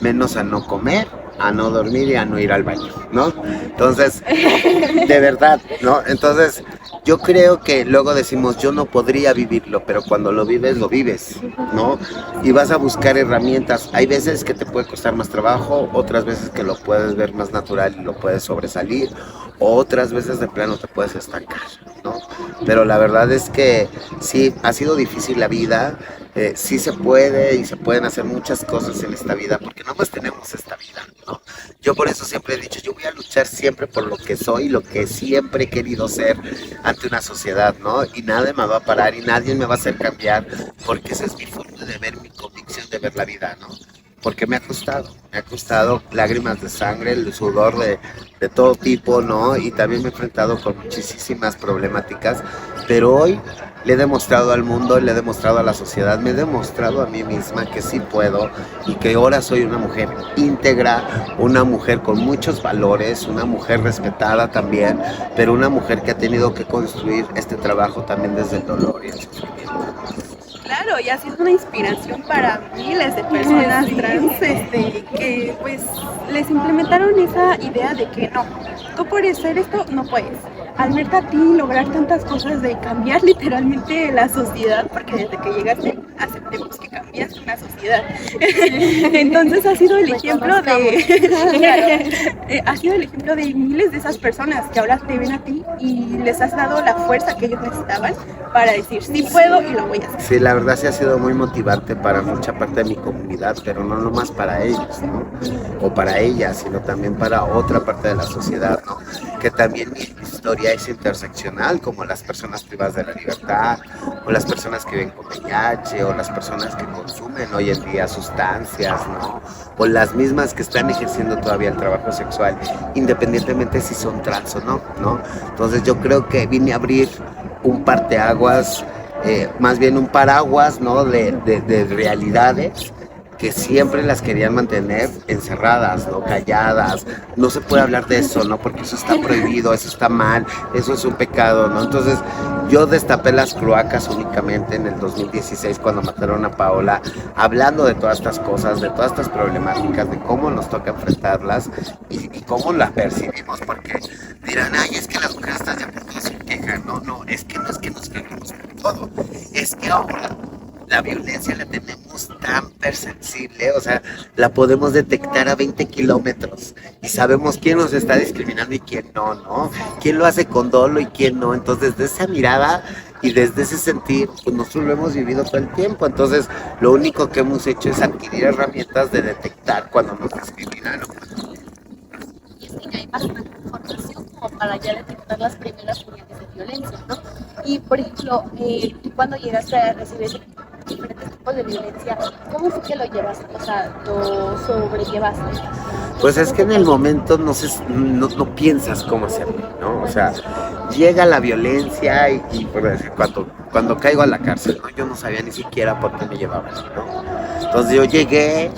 menos a no comer, a no dormir y a no ir al baño, ¿no? Entonces, de verdad, ¿no? Entonces, yo creo que luego decimos, yo no podría vivirlo, pero cuando lo vives, ¿no? Y vas a buscar herramientas. Hay veces que te puede costar más trabajo, otras veces que lo puedes ver más natural y lo puedes sobresalir, otras veces de plano te puedes estancar, ¿no? Pero la verdad es que sí, ha sido difícil la vida. Sí se puede y se pueden hacer muchas cosas en esta vida porque no más tenemos esta vida, ¿no? Yo por eso siempre he dicho, yo voy a luchar siempre por lo que soy, lo que siempre he querido ser ante una sociedad, ¿no? Y nada me va a parar y nadie me va a hacer cambiar porque esa es mi forma de ver, mi convicción de ver la vida, ¿no? Porque me ha costado lágrimas de sangre, el sudor de todo tipo, ¿no? Y también me he enfrentado con muchísimas problemáticas, pero hoy le he demostrado al mundo, le he demostrado a la sociedad, me he demostrado a mí misma que sí puedo y que ahora soy una mujer íntegra, una mujer con muchos valores, una mujer respetada también, pero una mujer que ha tenido que construir este trabajo también desde el dolor y el sufrimiento. Claro, y ha sido una inspiración para miles de personas trans que pues les implementaron esa idea de que no, tú por ser esto no puedes. Al verte a ti lograr tantas cosas de cambiar literalmente la sociedad, porque desde que llegaste aceptemos que cambiaste una sociedad. Entonces ha sido el ejemplo de miles de esas personas que ahora te ven a ti y les has dado la fuerza que ellos necesitaban para decir sí puedo y lo voy a hacer. Sí, la verdad sí ha sido muy motivante para mucha parte de mi comunidad, pero no nomás para ellos, ¿no? O para ellas, sino también para otra parte de la sociedad, ¿no? Que también mi historia es interseccional, como las personas privadas de la libertad, o las personas que viven con VIH, o las personas que consumen hoy en día sustancias, ¿no? O las mismas que están ejerciendo todavía el trabajo sexual, independientemente si son trans o no, ¿no? Entonces yo creo que vine a abrir un parteaguas, más bien un paraguas, ¿no? de realidades que siempre las querían mantener encerradas, ¿no? Calladas. No se puede hablar de eso, ¿no? Porque eso está prohibido, eso está mal, eso es un pecado, ¿no? Entonces yo destapé las cloacas únicamente en el 2016 cuando mataron a Paola, hablando de todas estas cosas, de todas estas problemáticas, de cómo nos toca enfrentarlas y cómo las percibimos, porque dirán, ay, es que las mujeres están ya por todo se quejan. No, es que no es que nos quejemos por todo, es que ahora la violencia la tenemos tan perceptible, o sea, la podemos detectar a 20 kilómetros y sabemos quién nos está discriminando y quién no, ¿no? Quién lo hace con dolo y quién no. Entonces, desde esa mirada y desde ese sentir, pues nosotros lo hemos vivido todo el tiempo. Entonces, lo único que hemos hecho es adquirir herramientas de detectar cuando nos discriminaron. Y es que ya hay bastante información como para ya detectar las primeras señales de violencia, ¿no? Y, por ejemplo, tú cuando llegaste a recibir diferentes tipos de violencia, ¿cómo fue que lo llevaste? O sea, lo sobrellevaste. Pues es que en el momento no piensas cómo hacerlo, ¿no? O sea, llega la violencia y por decir, cuando caigo a la cárcel, ¿no? Yo no sabía ni siquiera por qué me llevaban, ¿no? Entonces yo llegué,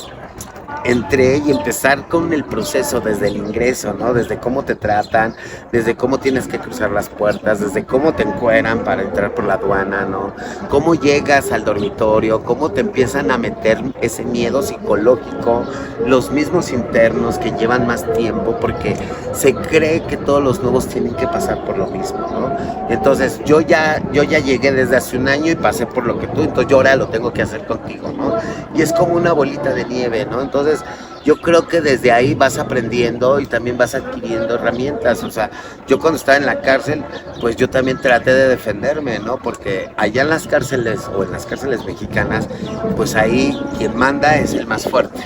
entré y empezar con el proceso desde el ingreso, ¿no? Desde cómo te tratan, desde cómo tienes que cruzar las puertas, desde cómo te encueran para entrar por la aduana, ¿no? Cómo llegas al dormitorio, cómo te empiezan a meter ese miedo psicológico, los mismos internos que llevan más tiempo porque se cree que todos los nuevos tienen que pasar por lo mismo, ¿no? Entonces yo ya llegué desde hace un año y pasé por lo que tú, entonces yo ahora lo tengo que hacer contigo, ¿no? Y es como una bolita de nieve, ¿no? Entonces yo creo que desde ahí vas aprendiendo y también vas adquiriendo herramientas. O sea, yo cuando estaba en la cárcel, pues yo también traté de defenderme, ¿no? Porque allá en las cárceles o en las cárceles mexicanas, pues ahí quien manda es el más fuerte,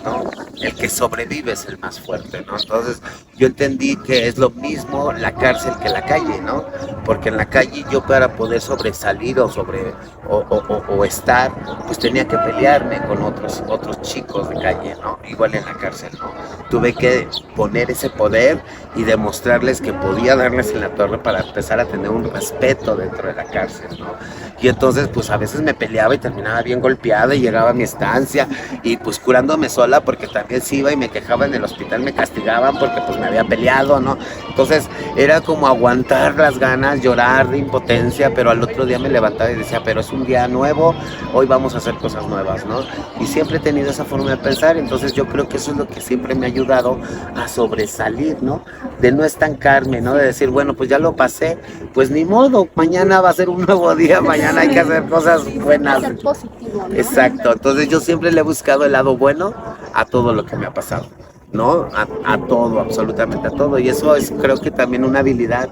¿no? El que sobrevive es el más fuerte, ¿no? Entonces yo entendí que es lo mismo la cárcel que la calle, ¿no? Porque en la calle yo para poder sobresalir o estar, pues tenía que pelearme con otros chicos de calle, ¿no? Igual en la cárcel, ¿no? Tuve que poner ese poder y demostrarles que podía darles en la torre para empezar a tener un respeto dentro de la cárcel, ¿no? Y entonces pues a veces me peleaba y terminaba bien golpeada y llegaba a mi estancia y pues curándome sola porque también si iba y me quejaba en el hospital me castigaban porque pues me había peleado, ¿no? Entonces era como aguantar las ganas, llorar de impotencia, pero al otro día me levantaba y decía, pero es un día nuevo, hoy vamos a hacer cosas nuevas, ¿no? Y siempre he tenido esa forma de pensar, entonces yo creo que eso es lo que siempre me ha ayudado a sobresalir, ¿no? De no estancarme, ¿no? De decir, bueno, pues ya lo pasé, pues ni modo, mañana va a ser un nuevo día, mañana hay que hacer cosas buenas. Ser positivo, ¿no? Exacto, entonces yo siempre le he buscado el lado bueno a todo lo que me ha pasado, ¿no? A todo, absolutamente a todo. Y eso es creo que también una habilidad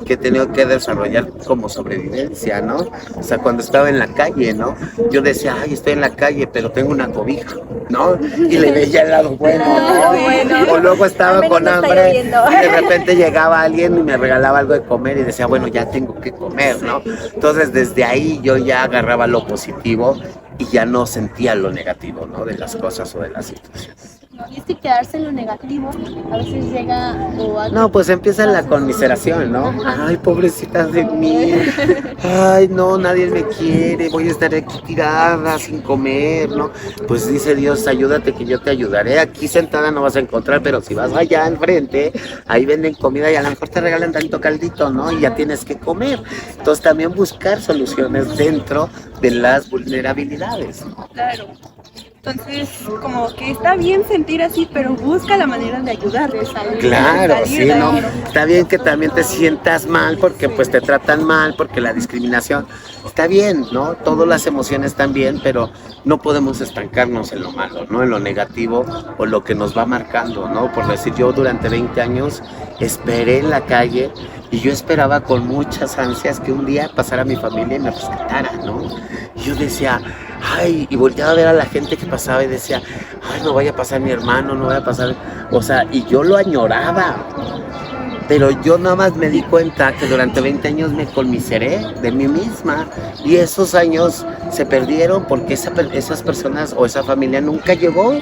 que he tenido que desarrollar como sobrevivencia, ¿no? O sea, cuando estaba en la calle, ¿no? Yo decía, ay, estoy en la calle, pero tengo una cobija, ¿no? Y le veía el lado bueno, ¿no? O luego estaba con hambre y de repente llegaba alguien y me regalaba algo de comer y decía, bueno, ya tengo que comer, ¿no? Entonces desde ahí yo ya agarraba lo positivo y ya no sentía lo negativo, ¿no? De las cosas o de las situaciones. Y es que quedarse en lo negativo a veces llega No, pues empieza la conmiseración, ¿no? Ay, pobrecita de mí. Ay, no, nadie me quiere. Voy a estar aquí tirada sin comer, ¿no? Pues dice Dios, ayúdate que yo te ayudaré. Aquí sentada no vas a encontrar, pero si vas allá al frente, ahí venden comida y a lo mejor te regalan tanto caldito, ¿no? Y ya tienes que comer. Entonces también buscar soluciones dentro de las vulnerabilidades, ¿no? Claro. Entonces, como que está bien sentir así, pero busca la manera de ayudar, de salir. Claro, de salir sí, de ¿no? ahí. Está bien que también te sientas mal porque pues te tratan mal, porque la discriminación está bien, ¿no? Todas las emociones están bien, pero no podemos estancarnos en lo malo, ¿no? En lo negativo o lo que nos va marcando, ¿no? Por decir, yo durante 20 años esperé en la calle y yo esperaba con muchas ansias que un día pasara mi familia y me rescatara, ¿no? Y yo decía, ay, y volteaba a ver a la gente que pasaba y decía, ay, no vaya a pasar mi hermano, no vaya a pasar, o sea, y yo lo añoraba, pero yo nada más me di cuenta que durante 20 años me conmiseré de mí misma y esos años se perdieron porque esas personas o esa familia nunca llegó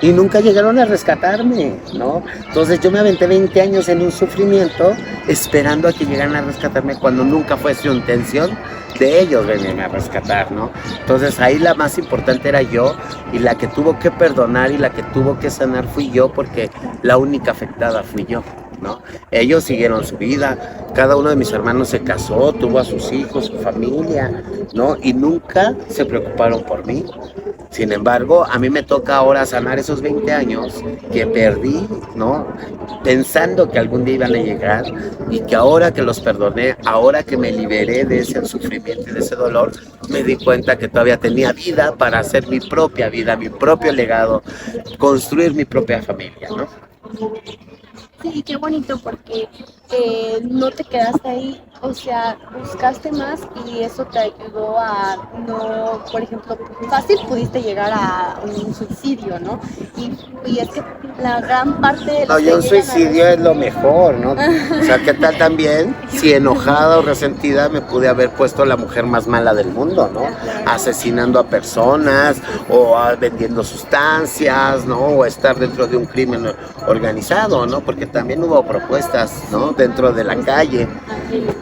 y nunca llegaron a rescatarme, ¿no? Entonces yo me aventé 20 años en un sufrimiento esperando a que llegaran a rescatarme cuando nunca fue su intención de ellos venirme a rescatar, ¿no? Entonces ahí la más importante era yo y la que tuvo que perdonar y la que tuvo que sanar fui yo porque la única afectada fui yo, ¿no? Ellos siguieron su vida, cada uno de mis hermanos se casó, tuvo a sus hijos, su familia, ¿no? Y nunca se preocuparon por mí. Sin embargo, a mí me toca ahora sanar esos 20 años que perdí, ¿no? Pensando que algún día iban a llegar y que ahora que los perdoné, ahora que me liberé de ese sufrimiento y de ese dolor, me di cuenta que todavía tenía vida para hacer mi propia vida, mi propio legado, construir mi propia familia, ¿no? Sí, qué bonito porque no te quedaste ahí, o sea, buscaste más y eso te ayudó a no, por ejemplo, fácil pudiste llegar a un suicidio, ¿no? Y es que la gran parte de No, y un suicidio es lo mejor, ¿no? O sea, ¿qué tal también si enojada o resentida me pude haber puesto la mujer más mala del mundo, ¿no? Asesinando a personas o vendiendo sustancias, ¿no? O estar dentro de un crimen organizado, ¿no? Porque también hubo propuestas, ¿no? Dentro de la calle.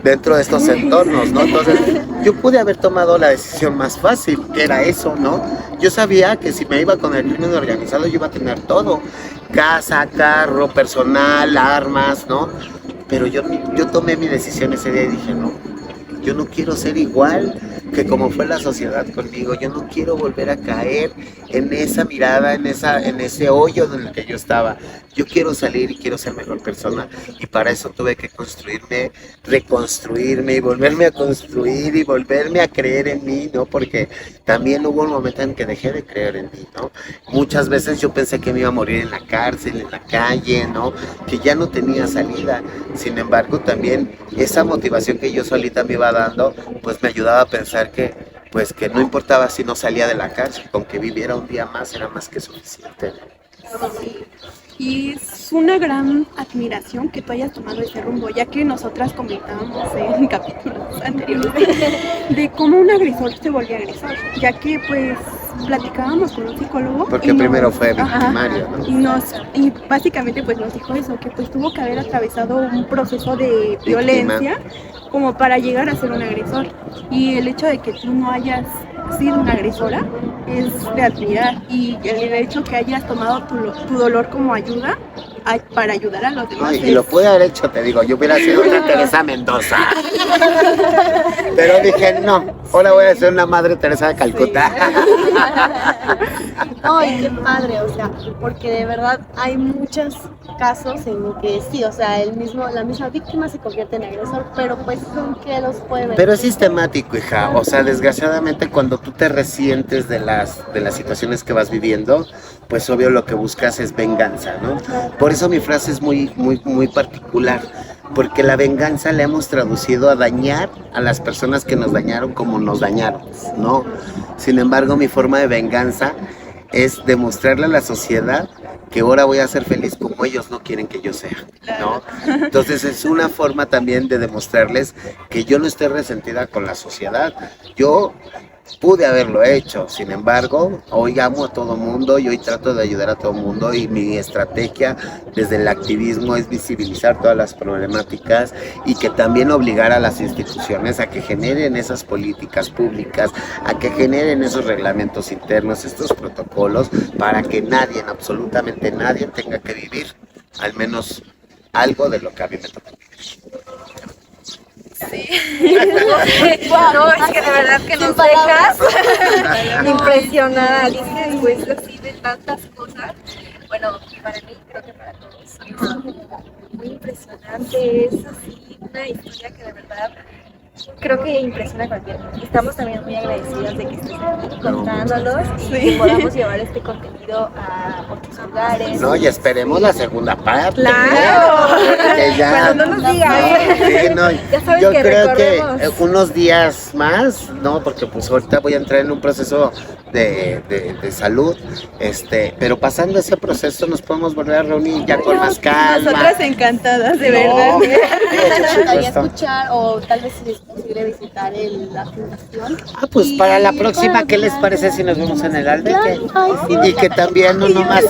dentro de estos entornos, ¿no? Entonces, yo pude haber tomado la decisión más fácil, que era eso, ¿no? Yo sabía que si me iba con el crimen organizado, yo iba a tener todo, casa, carro, personal, armas, ¿no? Pero yo tomé mi decisión ese día y dije, no, yo no quiero ser igual que como fue la sociedad conmigo, yo no quiero volver a caer en esa mirada, en ese hoyo en el que yo estaba. Yo quiero salir y quiero ser mejor persona, y para eso tuve que construirme, reconstruirme y volverme a construir y volverme a creer en mí, ¿no? Porque también hubo un momento en que dejé de creer en mí, ¿no? Muchas veces yo pensé que me iba a morir en la cárcel, en la calle, ¿no? Que ya no tenía salida. Sin embargo, también esa motivación que yo solita me iba dando, pues me ayudaba a pensar que no importaba si no salía de la cárcel, con que viviera un día más era más que suficiente. Y es una gran admiración que tú hayas tomado ese rumbo, ya que nosotras comentábamos en capítulos anteriores de cómo un agresor se volvió agresor, ya que pues platicábamos con un psicólogo. Porque primero fue victimario, ¿no? Y básicamente pues nos dijo eso, que pues tuvo que haber atravesado un proceso de violencia como para llegar a ser un agresor. Y el hecho de que tú no hayas sido una agresora es de admirar, y el hecho que hayas tomado tu dolor como ayuda para ayudar a los demás. Y lo pude haber hecho, te digo, yo hubiera sido una Teresa Mendoza. Pero dije, no, ahora voy a ser una Madre Teresa de Calcuta. Ay, qué padre, o sea, porque de verdad hay muchos casos en que sí, o sea, la misma víctima se convierte en agresor, pero pues son que los puede ver. Pero es sistemático, hija, o sea, desgraciadamente cuando tú te resientes de las situaciones que vas viviendo, pues obvio lo que buscas es venganza, ¿no? Por eso mi frase es muy, muy, muy particular, porque la venganza la hemos traducido a dañar a las personas que nos dañaron como nos dañaron, ¿no? Sin embargo, mi forma de venganza es demostrarle a la sociedad que ahora voy a ser feliz como ellos no quieren que yo sea, ¿no? Entonces es una forma también de demostrarles que yo no estoy resentida con la sociedad. Yo pude haberlo hecho, sin embargo, hoy amo a todo mundo y hoy trato de ayudar a todo mundo, y mi estrategia desde el activismo es visibilizar todas las problemáticas y que también obligar a las instituciones a que generen esas políticas públicas, a que generen esos reglamentos internos, estos protocolos, para que nadie, absolutamente nadie, tenga que vivir al menos algo de lo que a mí me toca vivir. Sí. No, es que de verdad que nos dejas impresionada. Dice después así de tantas cosas. Bueno, para mí, creo que para todos es muy impresionante. Es así una historia que de verdad creo que impresiona a cualquiera. Estamos también muy agradecidas de que estés aquí contándonos y que podamos llevar este contenido a otros lugares. No, y esperemos la segunda parte. ¡Claro! Cuando no nos digas. Sí, no, ya sabes yo que creo recorremos. que unos días más, ¿no? Porque pues ahorita voy a entrar en un proceso de salud, pero pasando ese proceso nos podemos volver a reunir ya con más calma. Nosotras encantadas, de verdad. Me gustaría escuchar, o tal vez si es posible visitar la fundación. Pues para la próxima, ¿qué les parece si nos vemos en el Albeque? Y que también no nomás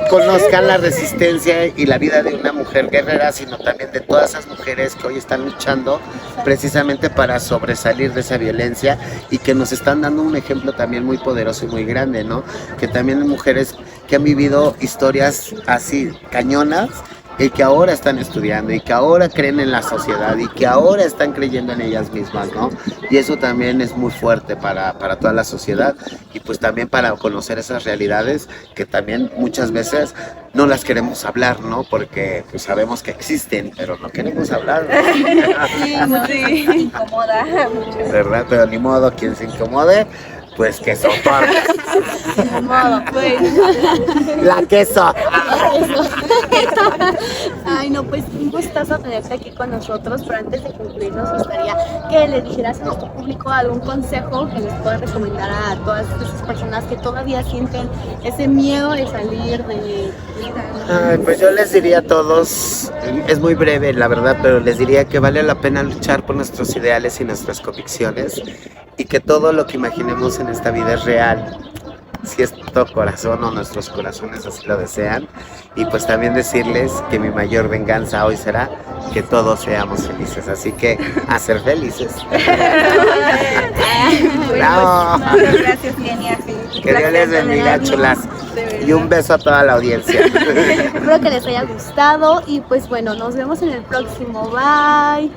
conozcan la resistencia y la vida de una mujer guerrera, sino también de todas esas mujeres que hoy están luchando precisamente para sobresalir de esa violencia, y que nos están dando un ejemplo también muy poderoso y muy grande, ¿no? Que también hay mujeres que han vivido historias así cañonas y que ahora están estudiando y que ahora creen en la sociedad y que ahora están creyendo en ellas mismas, ¿no? Y eso también es muy fuerte para toda la sociedad, y pues también para conocer esas realidades que también muchas veces no las queremos hablar, ¿no? Porque pues sabemos que existen, pero no queremos hablar, ¿no? Sí. Incomoda mucho. ¿Verdad? Pero ni modo, quien se incomode, pues que soporte. De modo, pues. La queso. Ay, no, pues un gustazo tenerte aquí con nosotros, pero antes de concluir nos gustaría que le dijeras a nuestro público algún consejo que les puedan recomendar a todas esas personas que todavía sienten ese miedo de salir de... Ay, pues yo les diría a todos, es muy breve la verdad, pero les diría que vale la pena luchar por nuestros ideales y nuestras convicciones, y que todo lo que imaginemos en esta vida es real, si es todo corazón o nuestros corazones así lo desean. Y pues también decirles que mi mayor venganza hoy será que todos seamos felices. Así que a ser felices. ¡Bravo! Muchas gracias, Kenia. Que Dios les bendiga, chulas. Y un beso a toda la audiencia. Espero que les haya gustado y pues bueno, nos vemos en el próximo. Bye.